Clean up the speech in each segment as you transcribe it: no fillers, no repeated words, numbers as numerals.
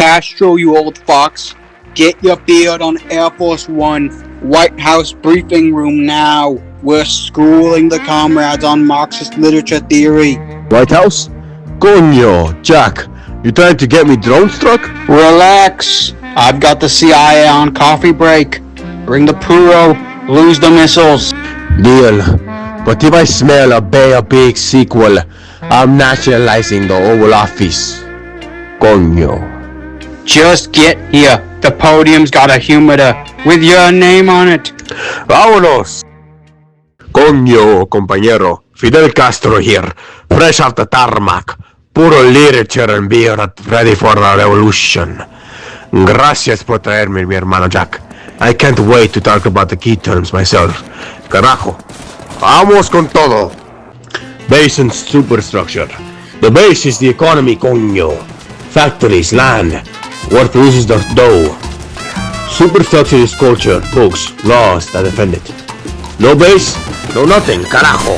Castro, you old fox. Get your beard on Air Force One. White House briefing room now. We're schooling the comrades on Marxist literature theory. White House? Coño, Jack, you trying to get me drone struck? Relax. I've got the CIA on coffee break. Bring the puro, lose the missiles. Deal. But if I smell a Bay Big sequel, I'm nationalizing the Oval Office. Coño. Just get here. The podium's got a humidor with your name on it. Vámonos! Coño, compañero. Fidel Castro here, fresh off the tarmac. Puro literature and beer ready for the revolution. Gracias por traerme, mi hermano Jack. I can't wait to talk about the key terms myself. Carajo. Vamos con todo. Base and superstructure. The base is the economy, coño. Factories, land. What produces the dough. Superstructure is culture, books, laws that defend it. No base, no nothing, carajo.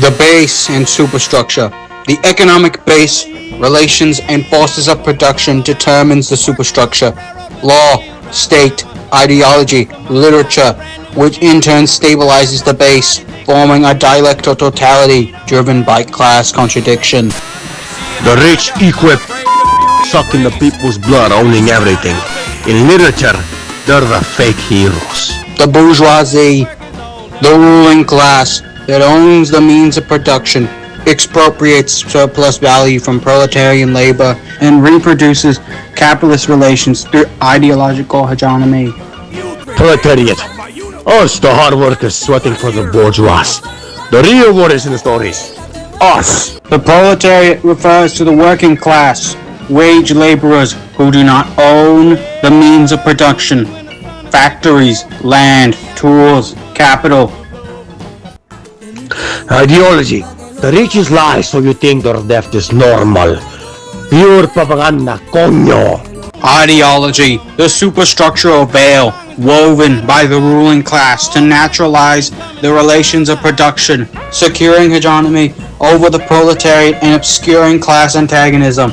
The base and superstructure. The economic base, relations, and forces of production determines the superstructure. Law, state, ideology, literature, which in turn stabilizes the base, forming a dialectal totality driven by class contradiction. The rich equip sucking the people's blood, owning everything. In literature, they're the fake heroes. The bourgeoisie, the ruling class that owns the means of production, expropriates surplus value from proletarian labor, and reproduces capitalist relations through ideological hegemony. Proletariat. Us, the hard workers sweating for the bourgeois. The real warriors in the stories. Us. The proletariat refers to the working class, wage laborers who do not own the means of production. Factories, land, tools, capital. Ideology. The riches lie so you think their death is normal. Pure propaganda, coño. Ideology, the superstructural veil woven by the ruling class to naturalize the relations of production, securing hegemony over the proletariat and obscuring class antagonism.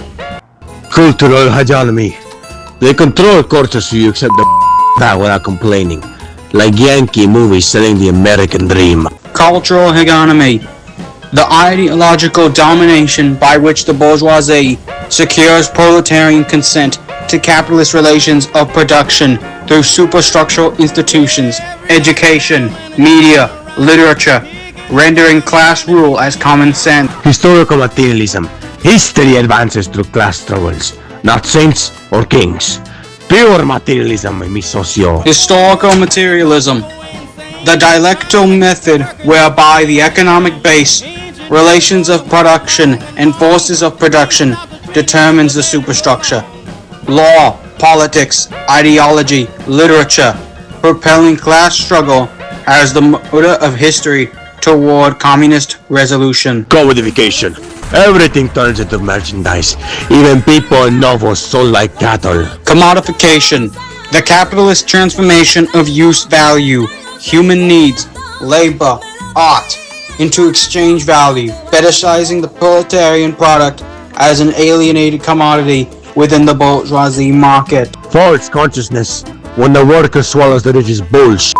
Cultural hegemony. They control culture so you accept the that without complaining. Like Yankee movies selling the American dream. Cultural hegemony. The ideological domination by which the bourgeoisie secures proletarian consent to capitalist relations of production through superstructural institutions, education, media, literature, rendering class rule as common sense. Historical materialism. History advances through class struggles, not saints or kings. Pure materialism, mi socio. Historical materialism. The dialectal method whereby the economic base, relations of production, and forces of production determines the superstructure. Law, politics, ideology, literature, propelling class struggle as the motor of history toward communist resolution. Commodification. Everything turns into merchandise. Even people and novels sold like cattle. Commodification. The capitalist transformation of use value, human needs, labor, art, into exchange value, fetishizing the proletarian product as an alienated commodity within the bourgeoisie market. False consciousness. When the worker swallows the rich's bullshit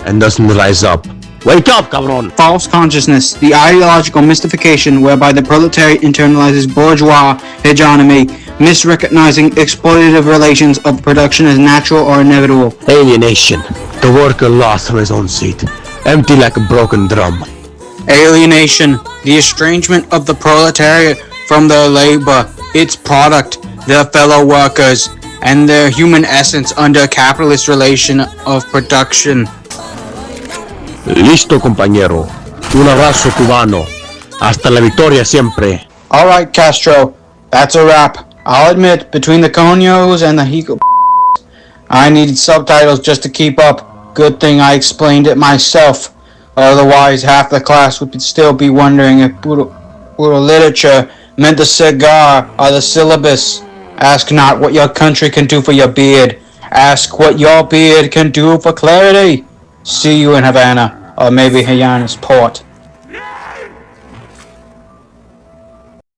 and doesn't rise up. Wake up, cabron! False consciousness, the ideological mystification whereby the proletariat internalizes bourgeois hegemony, misrecognizing exploitative relations of production as natural or inevitable. Alienation. The worker lost from his own seat, empty like a broken drum. Alienation, the estrangement of the proletariat from their labor, its product, their fellow workers, and their human essence under a capitalist relation of production. Listo, compañero. Un abrazo cubano. Hasta la victoria siempre. Alright, Castro. That's a wrap. I'll admit, between the coños and the hico I needed subtitles just to keep up. Good thing I explained it myself. Otherwise, half the class would still be wondering if puro literature meant the cigar or the syllabus. Ask not what your country can do for your beard. Ask what your beard can do for clarity. See you in Havana, or maybe Hyannis Port.